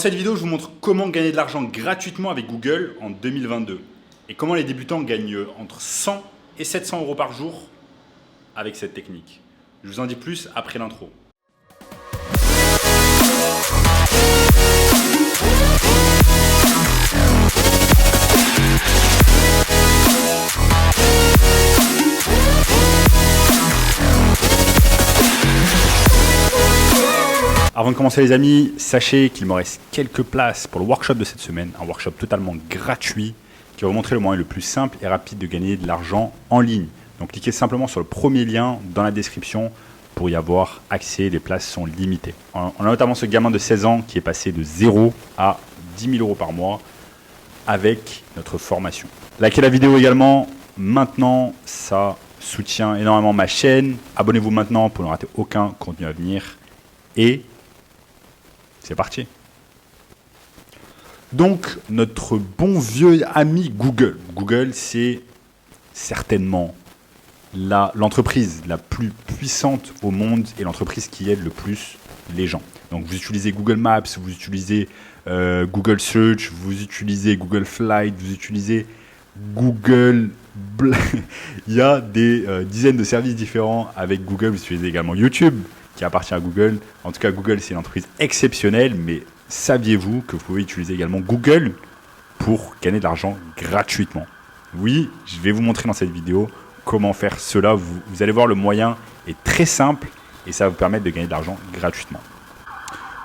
Dans cette vidéo, je vous montre comment gagner de l'argent gratuitement avec Google en 2022 et comment les débutants gagnent entre 100 et 700 euros par jour avec cette technique. Je vous en dis plus après l'intro. Avant de commencer les amis, sachez qu'il me reste quelques places pour le workshop de cette semaine, un workshop totalement gratuit qui va vous montrer le moyen le plus simple et rapide de gagner de l'argent en ligne. Donc cliquez simplement sur le premier lien dans la description pour y avoir accès, les places sont limitées. On a notamment ce gamin de 16 ans qui est passé de 0 à 10 000 euros par mois avec notre formation. Likez la vidéo également, maintenant ça soutient énormément ma chaîne. Abonnez-vous maintenant pour ne rater aucun contenu à venir et c'est parti. Donc, notre bon vieux ami Google. Google, c'est certainement l'entreprise la plus puissante au monde et l'entreprise qui aide le plus les gens. Donc, vous utilisez Google Maps, vous utilisez Google Search, vous utilisez Google Flight, vous utilisez Google... Il y a des dizaines de services différents avec Google. Vous utilisez également YouTube, qui appartient à Google. En tout cas, Google, c'est une entreprise exceptionnelle, mais saviez-vous que vous pouvez utiliser également Google pour gagner de l'argent gratuitement? Oui, je vais vous montrer dans cette vidéo comment faire cela. Vous allez voir, le moyen est très simple et ça va vous permettre de gagner de l'argent gratuitement.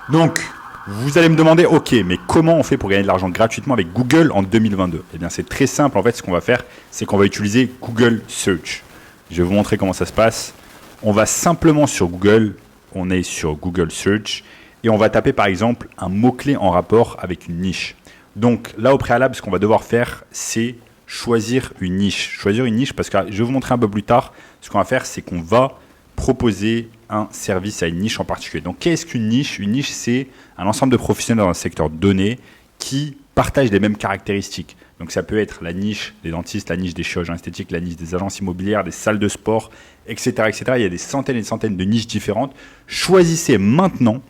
Donc, vous allez me demander, ok, mais comment on fait pour gagner de l'argent gratuitement avec Google en 2022? Eh bien, c'est très simple. En fait, ce qu'on va faire, c'est qu'on va utiliser Google Search. Je vais vous montrer comment ça se passe. On va simplement sur Google, on est sur Google Search et on va taper par exemple un mot-clé en rapport avec une niche. Donc là au préalable, ce qu'on va devoir faire, c'est choisir une niche. Choisir une niche parce que je vais vous montrer un peu plus tard, ce qu'on va faire, c'est qu'on va proposer un service à une niche en particulier. Donc qu'est-ce qu'une niche? Une niche, c'est un ensemble de professionnels dans un secteur donné qui partagent les mêmes caractéristiques. Donc ça peut être la niche des dentistes, la niche des chirurgiens esthétiques, la niche des agences immobilières, des salles de sport, etc., etc. Il y a des centaines et des centaines de niches différentes. Choisissez maintenant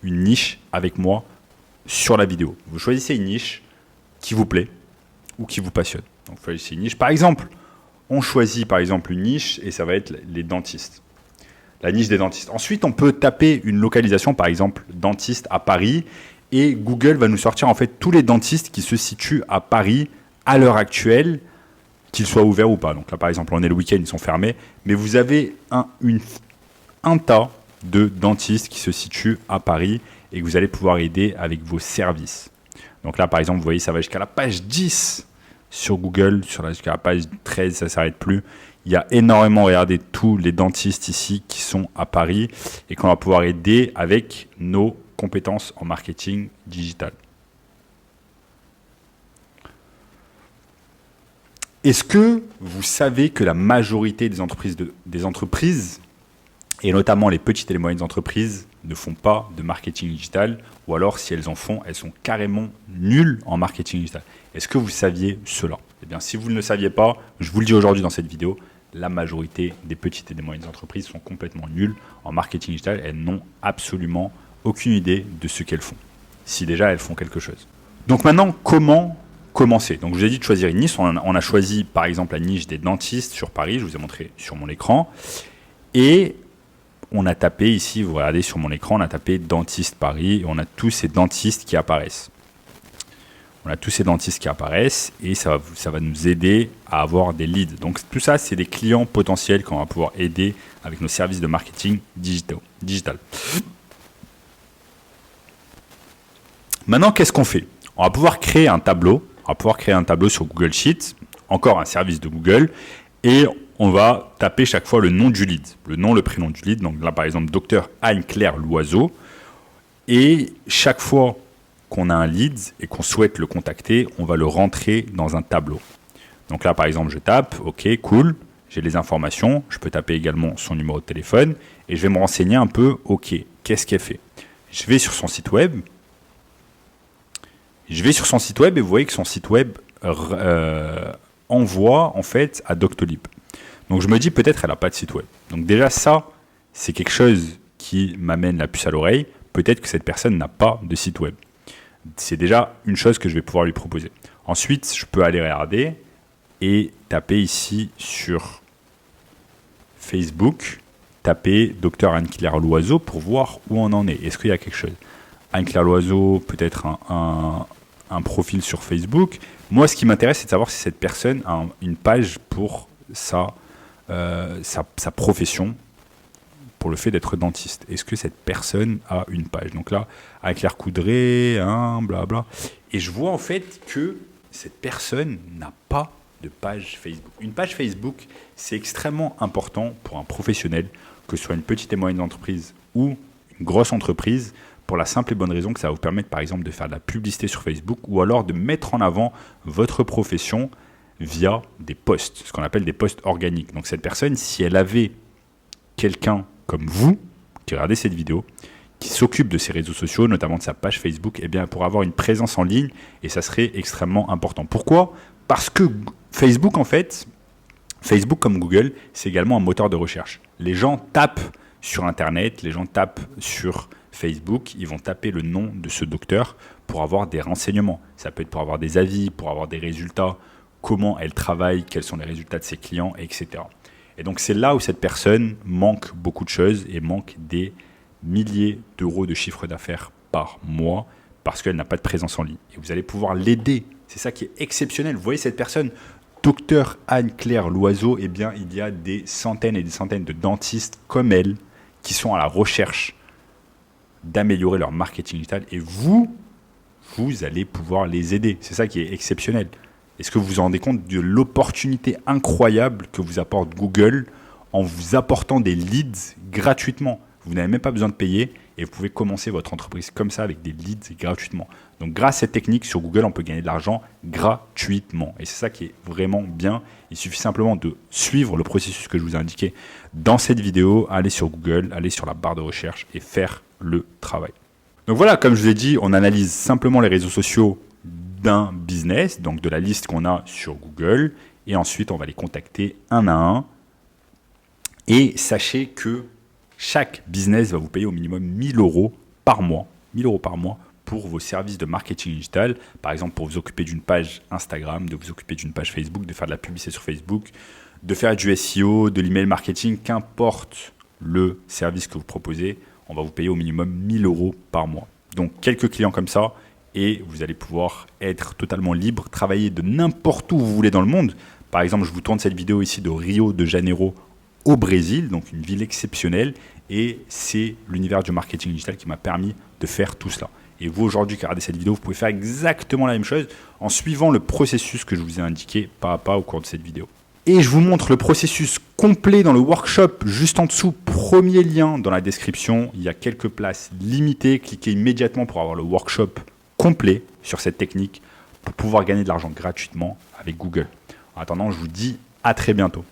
une niche avec moi sur la vidéo. Vous choisissez une niche qui vous plaît ou qui vous passionne. Donc vous choisissez une niche. Par exemple, on choisit par exemple une niche et ça va être les dentistes. La niche des dentistes. Ensuite, on peut taper une localisation, par exemple dentiste à Paris. Et Google va nous sortir en fait tous les dentistes qui se situent à Paris à l'heure actuelle, qu'ils soient ouverts ou pas. Donc là, par exemple, on est le week-end, ils sont fermés. Mais vous avez un tas de dentistes qui se situent à Paris et que vous allez pouvoir aider avec vos services. Donc là, par exemple, vous voyez, ça va jusqu'à la page 10 sur Google. Jusqu'à la page 13, ça ne s'arrête plus. Il y a énormément, regardez, tous les dentistes ici qui sont à Paris et qu'on va pouvoir aider avec nos compétences en marketing digital. Est-ce que vous savez que la majorité des entreprises, et notamment les petites et les moyennes entreprises, ne font pas de marketing digital, ou alors si elles en font, elles sont carrément nulles en marketing digital? Est-ce que vous saviez cela? Eh bien, si vous ne le saviez pas, je vous le dis aujourd'hui dans cette vidéo, la majorité des petites et des moyennes entreprises sont complètement nulles en marketing digital. Elles n'ont absolument aucune idée de ce qu'elles font, si déjà elles font quelque chose. Donc maintenant, comment commencer? Donc je vous ai dit de choisir une niche. On a choisi par exemple la niche des dentistes sur Paris, je vous ai montré sur mon écran. Et on a tapé ici, vous regardez sur mon écran, on a tapé dentiste Paris et on a tous ces dentistes qui apparaissent. Et ça va nous aider à avoir des leads. Donc tout ça, c'est des clients potentiels qu'on va pouvoir aider avec nos services de marketing digital. Maintenant, qu'est-ce qu'on fait? On va pouvoir créer un tableau. Sur Google Sheets, encore un service de Google, et on va taper chaque fois le nom du lead, le prénom du lead. Donc là, par exemple, Dr Anne-Claire Loiseau. Et chaque fois qu'on a un lead et qu'on souhaite le contacter, on va le rentrer dans un tableau. Donc là, par exemple, je tape, ok, cool, j'ai les informations. Je peux taper également son numéro de téléphone et je vais me renseigner un peu, ok, qu'est-ce qu'elle fait? Je vais sur son site web. Et vous voyez que son site web envoie en fait à Doctolib. Donc je me dis peut-être elle n'a pas de site web. Donc déjà ça, c'est quelque chose qui m'amène la puce à l'oreille peut-être que cette personne n'a pas de site web. C'est déjà une chose que je vais pouvoir lui proposer. Ensuite, je peux aller regarder et taper ici sur Facebook, taper Dr Anne-Claire Loiseau pour voir où on en est. Est-ce qu'il y a quelque chose? Anne-Claire Loiseau, peut-être un profil sur Facebook. Moi, ce qui m'intéresse, c'est de savoir si cette personne a une page pour sa profession, pour le fait d'être dentiste. Est-ce que cette personne a une page? Donc là, Anne-Claire Coudray, blabla. Et je vois en fait que cette personne n'a pas de page Facebook. Une page Facebook, c'est extrêmement important pour un professionnel, que ce soit une petite et moyenne entreprise ou une grosse entreprise, pour la simple et bonne raison que ça va vous permettre par exemple de faire de la publicité sur Facebook ou alors de mettre en avant votre profession via des posts, ce qu'on appelle des posts organiques. Donc cette personne, si elle avait quelqu'un comme vous qui regardez cette vidéo, qui s'occupe de ses réseaux sociaux, notamment de sa page Facebook, eh bien, pour avoir une présence en ligne, et ça serait extrêmement important. Pourquoi? Parce que Facebook, en fait, Facebook comme Google, c'est également un moteur de recherche. Les gens tapent sur Internet, les gens tapent sur Facebook, ils vont taper le nom de ce docteur pour avoir des renseignements. Ça peut être pour avoir des avis, pour avoir des résultats, comment elle travaille, quels sont les résultats de ses clients, etc. Et donc c'est là où cette personne manque beaucoup de choses et manque des milliers d'euros de chiffre d'affaires par mois parce qu'elle n'a pas de présence en ligne. Et vous allez pouvoir l'aider. C'est ça qui est exceptionnel. Vous voyez cette personne, Dr Anne-Claire Loiseau, eh bien, il y a des centaines et des centaines de dentistes comme elle qui sont à la recherche d'améliorer leur marketing digital et vous allez pouvoir les aider. C'est ça qui est exceptionnel. Est-ce que vous vous rendez compte de l'opportunité incroyable que vous apporte Google en vous apportant des leads gratuitement? Vous n'avez même pas besoin de payer et vous pouvez commencer votre entreprise comme ça avec des leads gratuitement. Donc grâce à cette technique sur Google, on peut gagner de l'argent gratuitement. Et c'est ça qui est vraiment bien. Il suffit simplement de suivre le processus que je vous ai indiqué dans cette vidéo, aller sur Google, aller sur la barre de recherche et faire le travail. Donc voilà, comme je vous ai dit, on analyse simplement les réseaux sociaux d'un business, donc de la liste qu'on a sur Google, et ensuite on va les contacter un à un. Et sachez que chaque business va vous payer au minimum 1 000 euros par mois, 1 000 euros par mois pour vos services de marketing digital, par exemple pour vous occuper d'une page Instagram, de vous occuper d'une page Facebook, de faire de la publicité sur Facebook, de faire du SEO, de l'email marketing, qu'importe le service que vous proposez, on va vous payer au minimum 1 000 euros par mois. Donc quelques clients comme ça et vous allez pouvoir être totalement libre, travailler de n'importe où vous voulez dans le monde. Par exemple, je vous tourne cette vidéo ici de Rio de Janeiro au Brésil, donc une ville exceptionnelle, et c'est l'univers du marketing digital qui m'a permis de faire tout cela. Et vous aujourd'hui qui regardez cette vidéo, vous pouvez faire exactement la même chose en suivant le processus que je vous ai indiqué pas à pas au cours de cette vidéo. Et je vous montre le processus complet dans le workshop juste en dessous, premier lien dans la description. Il y a quelques places limitées, cliquez immédiatement pour avoir le workshop complet sur cette technique pour pouvoir gagner de l'argent gratuitement avec Google. En attendant, je vous dis à très bientôt.